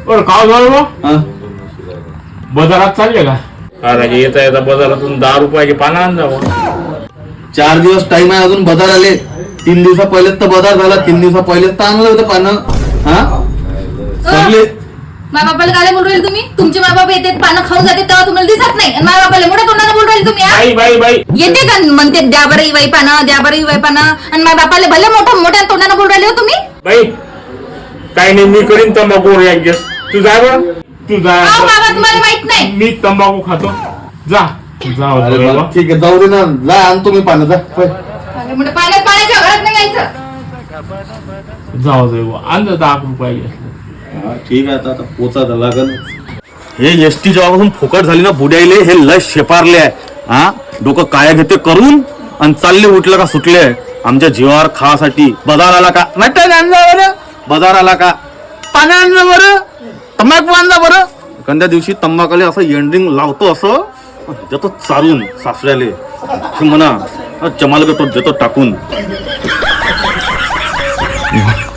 बरं काय झालं बा? हा? बाजारात चालले का? अरे येता येता बाजारातून 10 रुपयाचे पानं आण जावं. 4 दिवस टाइम आहे अजून बाजार आले. 3 दिवसा पहिलेच तर बाजार झाला. 3 दिवसा पहिलेच तर आणलं होतं पानं. हा सगळे माझ्या बापाला काय बोलू राहिले तुम्ही? तुमचे माय बाप येते पानं खाऊन जाते तेव्हा तुम्हाला दिसत नाही आणि माझ्या बापाला मोठ्या तोंडाने बोलू राहिले तुम्ही. बाई बाई बाई येते का म्हणते द्या बरं इवाई पानं द्या बरं इवाई पानं आणि माझ्या बापाला भले मोठ्या तोंडाने बोलू राहिले हो तुम्ही. बाई काही नाही, मी करीन तंबाखू ऍडजस्ट. तू जा बरं, तू जा. अहो बाबा तुम्हाला माहित नाही. मी तंबाखू खातो. जा जा अरे बाबा. बा, ठीक आहे जाऊ दे ना. जा आणतो मी पानं. जा होय. म्हणजे पाण्याच्या घरात नाही यायचं. जाऊ दे बुवा. आण जा 10 रुपयाचे. हा, ठीक आहे आता पोचा लागल. हे एसटी जेव्हापासून फुकट झाली ना बुड्याईले हे लय शेपारले आहे. हा डोकं काय घेते करून आणि चालले उठलं का सुटले. आमच्या जीवावर खासाठी बाजार आला का नाही आणजा बरं. बाजार आला का पाणी आणलं बरं. तंबाखू आणला बरं. एखाद्या दिवशी तंबाखूला असं एंडिंग लावतो असं देतो चारून सासऱ्याले म्हणा जमाल देतो टाकून.